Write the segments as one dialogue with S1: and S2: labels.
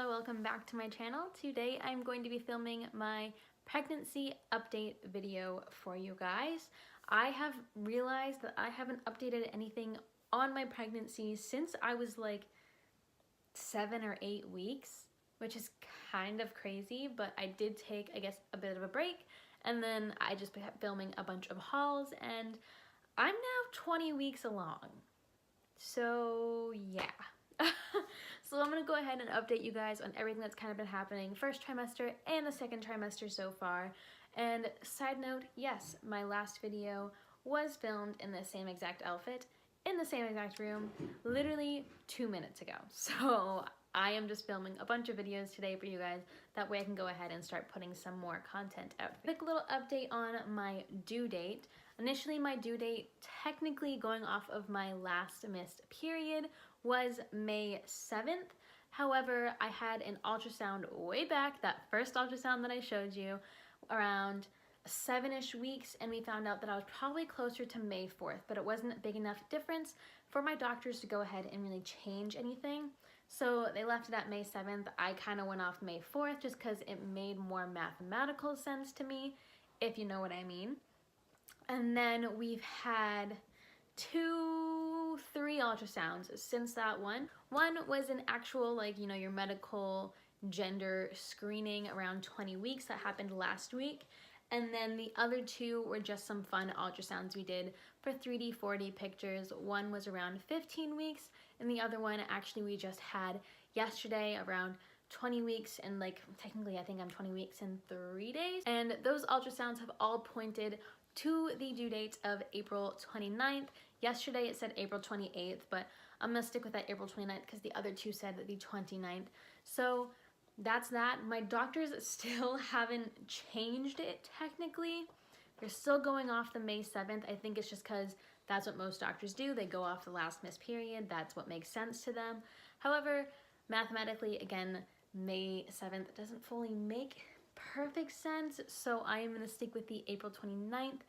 S1: Hello, welcome back to my channel. Today I'm going to be filming my pregnancy update video for you guys. I have realized that I haven't updated anything on my pregnancy since I was like 7 or 8 weeks, which is kind of crazy, but I did take, I guess, a bit of a break, and then I just kept filming a bunch of hauls, and I'm now 20 weeks along. So yeah. So I'm gonna go ahead and update you guys on everything that's kind of been happening first trimester and the second trimester so far. And side note, yes, my last video was filmed in the same exact outfit, in the same exact room, literally 2 minutes ago. So I am just filming a bunch of videos today for you guys. That way I can go ahead and start putting some more content out. Quick little update on my due date. Initially, my due date, technically going off of my last missed period, was May 7th. However, I had an ultrasound way back, that first ultrasound that I showed you, around 7-ish weeks, and we found out that I was probably closer to May 4th, but it wasn't a big enough difference for my doctors to go ahead and really change anything. So they left it at May 7th. I kind of went off May 4th just because it made more mathematical sense to me, if you know what I mean. And then we've had 3 ultrasounds since that one. One was an actual, like, you know, your medical gender screening around 20 weeks that happened last week. And then the other 2 were just some fun ultrasounds we did for 3D, 4D pictures. One was around 15 weeks, and the other one actually we just had yesterday around 20 weeks, and like technically I think I'm 20 weeks in 3 days. And those ultrasounds have all pointed to the due date of April 29th. Yesterday it said April 28th, but I'm gonna stick with that April 29th because the other 2 said the 29th. So that's that. My doctors still haven't changed it technically. They're still going off the May 7th. I think it's just because that's what most doctors do. They go off the last missed period. That's what makes sense to them. However, mathematically, again, May 7th doesn't fully make perfect sense, so I am going to stick with the April 29th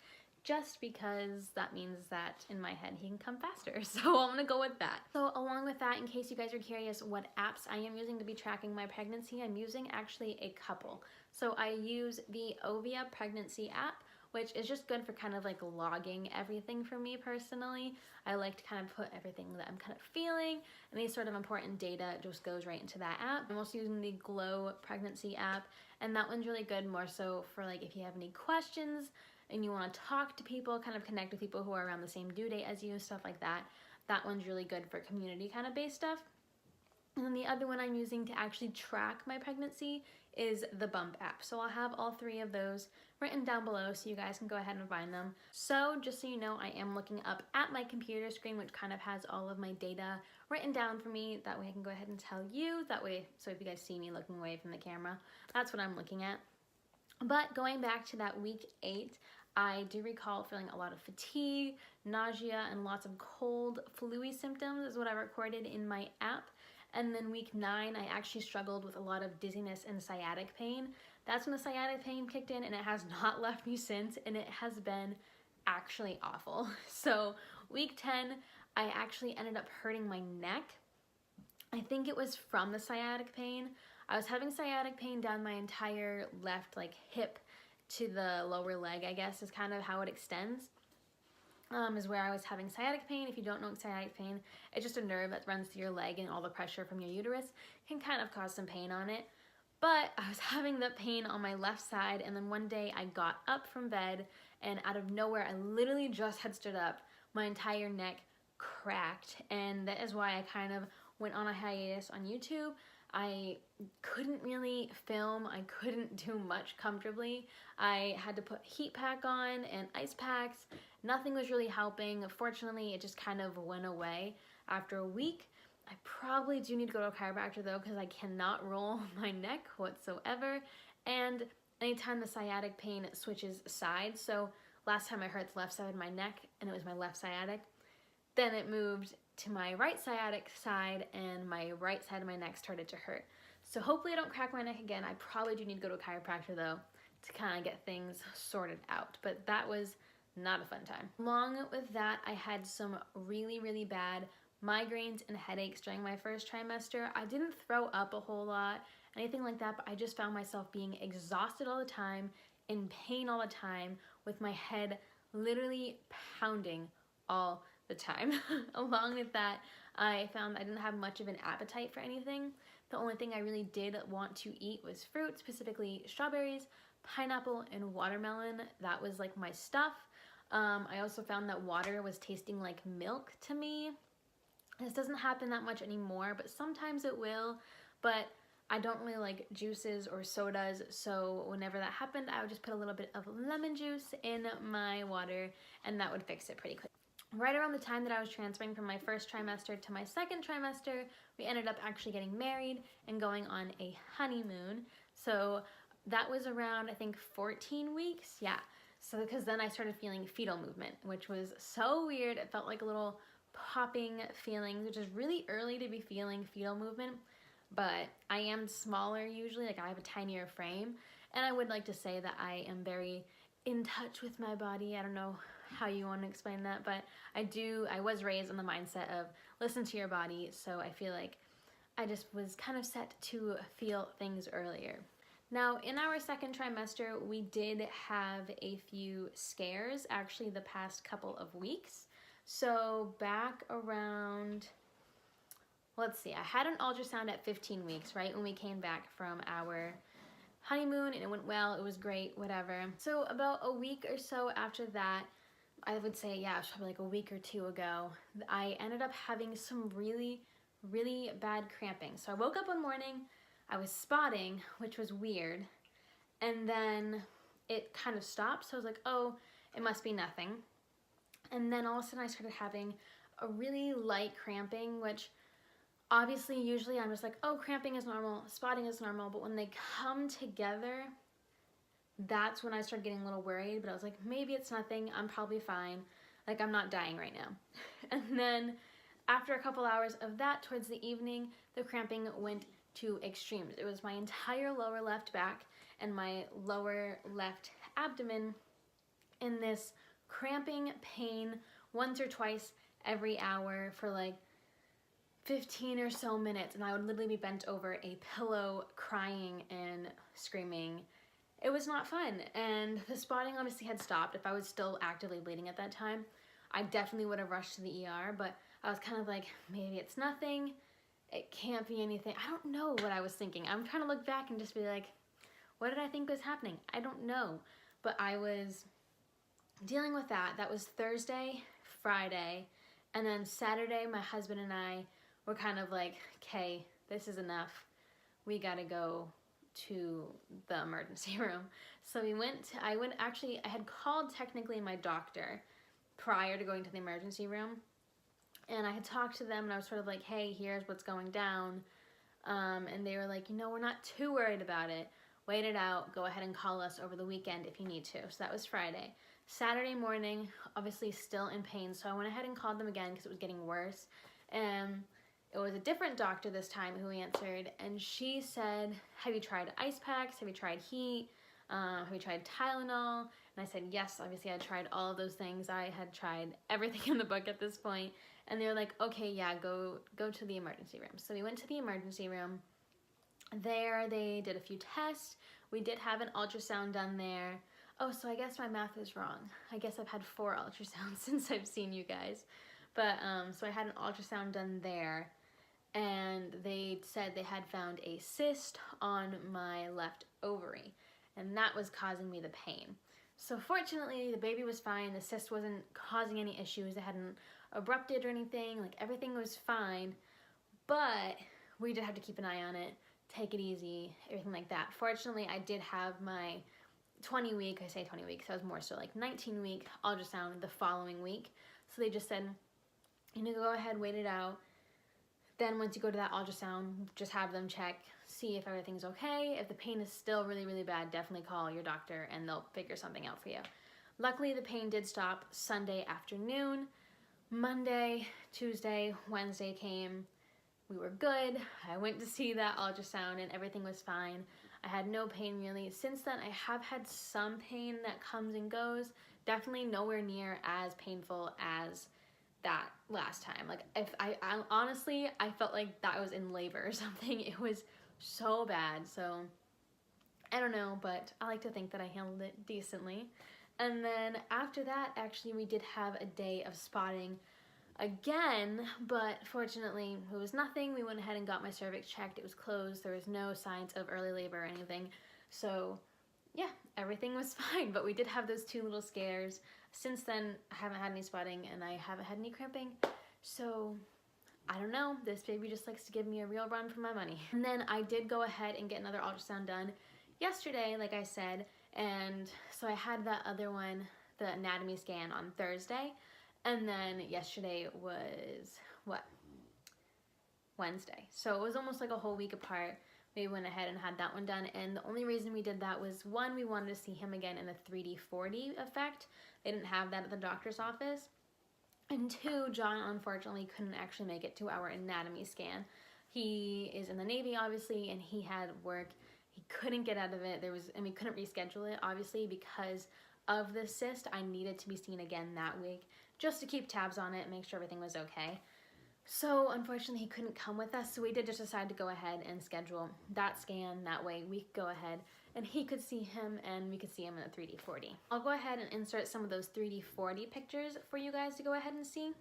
S1: just because that means that in my head he can come faster, so I'm gonna go with that. So along with that, in case you guys are curious what apps I am using to be tracking my pregnancy, I'm using actually a couple. So I use the Ovia pregnancy app, which is just good for kind of like logging everything for me personally. I like to kind of put everything that I'm kind of feeling, and these sort of important data just goes right into that app. I'm also using the Glow pregnancy app, and that one's really good more so for like if you have any questions and you want to talk to people, kind of connect with people who are around the same due date as you, stuff like that. That one's really good for community kind of based stuff. And then the other one I'm using to actually track my pregnancy is the Bump app. So I'll have all 3 of those written down below so you guys can go ahead and find them. So just so you know, I am looking up at my computer screen, which kind of has all of my data written down for me. That way I can go ahead and tell you. That way, so if you guys see me looking away from the camera, that's what I'm looking at. But going back to that week 8, I do recall feeling a lot of fatigue, nausea, and lots of cold, flu-y symptoms is what I recorded in my app. And then week 9, I actually struggled with a lot of dizziness and sciatic pain. That's when the sciatic pain kicked in, and it has not left me since, and it has been actually awful. So week 10, I actually ended up hurting my neck. I think it was from the sciatic pain. I was having sciatic pain down my entire left like hip to the lower leg, I guess is kind of how it extends. Is where I was having sciatic pain. If you don't know sciatic pain, it's just a nerve that runs through your leg, and all the pressure from your uterus can kind of cause some pain on it. But I was having the pain on my left side, and then one day I got up from bed, and out of nowhere, I literally just had stood up, my entire neck cracked, and that is why I kind of went on a hiatus on YouTube. I couldn't really film, I couldn't do much comfortably. I had to put heat pack on and ice packs. Nothing was really helping. Fortunately, it just kind of went away after a week. I probably do need to go to a chiropractor though, because I cannot roll my neck whatsoever. And anytime the sciatic pain switches sides, so last time I hurt the left side of my neck and it was my left sciatic, then it moved to my right sciatic side, and my right side of my neck started to hurt. So hopefully I don't crack my neck again. I probably do need to go to a chiropractor though to kind of get things sorted out, but that was not a fun time. Along with that, I had some really bad migraines and headaches during my first trimester. I didn't throw up a whole lot, anything like that, but I just found myself being exhausted all the time, in pain all the time, with my head literally pounding all the time. Along with that, I found I didn't have much of an appetite for anything. The only thing I really did want to eat was fruit, specifically strawberries, pineapple, and watermelon. That was like my stuff. I also found that water was tasting like milk to me. This doesn't happen that much anymore, but sometimes it will. But I don't really like juices or sodas, so whenever that happened, I would just put a little bit of lemon juice in my water, and that would fix it pretty quick. Right around the time that I was transferring from my first trimester to my second trimester, we ended up actually getting married and going on a honeymoon. So that was around, I think, 14 weeks. Yeah. So because then I started feeling fetal movement, which was so weird. It felt like a little popping feeling, which is really early to be feeling fetal movement. But I am smaller usually, like I have a tinier frame. And I would like to say that I am very in touch with my body. I don't know how you want to explain that, but I was raised in the mindset of listen to your body, so I feel like I just was kind of set to feel things earlier. Now, in our second trimester, we did have a few scares, actually the past couple of weeks. So back around, let's see, I had an ultrasound at 15 weeks, right, when we came back from our honeymoon, and it went well, it was great, whatever. So about a week or so after that, I would say, yeah, it was probably like a week or two ago, I ended up having some really, really bad cramping. So I woke up one morning, I was spotting, which was weird, and then it kind of stopped, so I was like, oh, it must be nothing. And then all of a sudden I started having a really light cramping, which obviously usually I'm just like, oh, cramping is normal, spotting is normal, but when they come together, that's when I started getting a little worried, but I was like, maybe it's nothing, I'm probably fine, like I'm not dying right now. And then after a couple hours of that, towards the evening, the cramping went to extremes. It was my entire lower left back and my lower left abdomen in this cramping pain once or twice every hour for like 15 or so minutes, and I would literally be bent over a pillow crying and screaming. It was not fun, and the spotting obviously had stopped. If I was still actively bleeding at that time, I definitely would have rushed to the ER, but I was kind of like, maybe it's nothing, it can't be anything. I don't know what I was thinking. I'm trying to look back and just be like, what did I think was happening? I don't know, but I was dealing with that. That was Thursday, Friday, and then Saturday, my husband and I were kind of like, okay, this is enough. We gotta go to the emergency room. So I had called technically my doctor prior to going to the emergency room, and I had talked to them, and I was sort of like, hey, here's what's going down, and they were like, we're not too worried about it, wait it out, go ahead and call us over the weekend if you need to. So that was Friday. Saturday morning, obviously still in pain, so I went ahead and called them again because it was getting worse, and it was a different doctor this time who answered, and she said, have you tried ice packs? Have you tried heat? Have you tried Tylenol? And I said, yes, obviously I tried all of those things. I had tried everything in the book at this point. And they were like, okay, yeah, go to the emergency room. So we went to the emergency room. There they did a few tests. We did have an ultrasound done there. Oh, so I guess my math is wrong. I guess I've had 4 ultrasounds since I've seen you guys. But, so I had an ultrasound done there, and they said they had found a cyst on my left ovary, and that was causing me the pain. So fortunately, the baby was fine. The cyst wasn't causing any issues. It hadn't erupted or anything. Like, everything was fine, but we did have to keep an eye on it, take it easy, everything like that. Fortunately, I did have my 20-week, I say 20 weeks, so I was more so like 19-week ultrasound the following week. So they just said, go ahead, wait it out. Then once you go to that ultrasound, just have them check, see if everything's okay. If the pain is still really, really bad, definitely call your doctor and they'll figure something out for you. Luckily, the pain did stop Sunday afternoon. Monday, Tuesday, Wednesday came. We were good. I went to see that ultrasound and everything was fine. I had no pain really. Since then, I have had some pain that comes and goes. Definitely nowhere near as painful as that last time. Like if I honestly, I felt like that I was in labor or something. It was so bad. So I don't know, but I like to think that I handled it decently. And then after that, actually, we did have a day of spotting again, but fortunately it was nothing. We went ahead and got my cervix checked. It was closed. There was no signs of early labor or anything. So yeah, everything was fine, but we did have those 2 little scares. Since then, I haven't had any spotting and I haven't had any cramping. So I don't know, this baby just likes to give me a real run for my money. And then I did go ahead and get another ultrasound done yesterday, like I said, and so I had that other one, the anatomy scan, on Thursday, and then yesterday was, what, Wednesday. So it was almost like a whole week apart. We went ahead and had that one done, and the only reason we did that was, one, we wanted to see him again in the 3D 4D effect. They didn't have that at the doctor's office. And 2, John unfortunately couldn't actually make it to our anatomy scan. He is in the Navy, obviously, and he had work. He couldn't get out of it. And we couldn't reschedule it, obviously, because of the cyst. I needed to be seen again that week just to keep tabs on it and make sure everything was okay. So unfortunately, he couldn't come with us, so we did just decide to go ahead and schedule that scan. That way we could go ahead and he could see him and we could see him in the 3D 4D. I'll go ahead and insert some of those 3D 4D pictures for you guys to go ahead and see.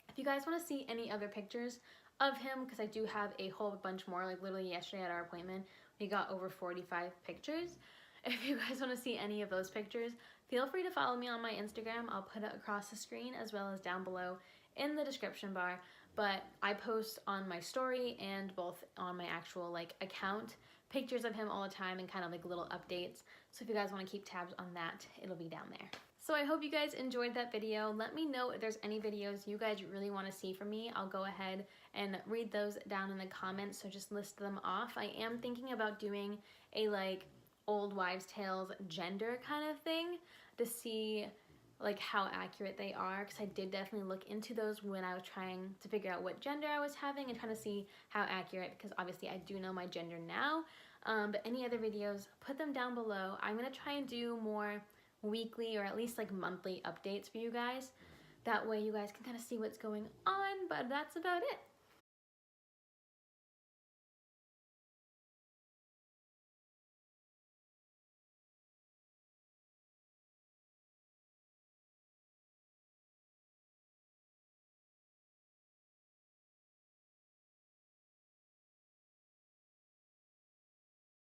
S1: If you guys want to see any other pictures of him, because I do have a whole bunch more, like literally yesterday at our appointment, we got over 45 pictures. If you guys want to see any of those pictures, feel free to follow me on my Instagram. I'll put it across the screen as well as down below in the description bar. But I post on my story and both on my actual like account pictures of him all the time and kind of like little updates. So if you guys want to keep tabs on that, it'll be down there. So I hope you guys enjoyed that video. Let me know if there's any videos you guys really want to see from me. I'll go ahead and read those down in the comments, so just list them off. I am thinking about doing a like old wives' tales gender kind of thing to see like how accurate they are, because I did definitely look into those when I was trying to figure out what gender I was having and trying to see how accurate, because obviously I do know my gender now. But any other videos, put them down below. I'm gonna try and do more weekly or at least like monthly updates for you guys. That way you guys can kind of see what's going on, but that's about it.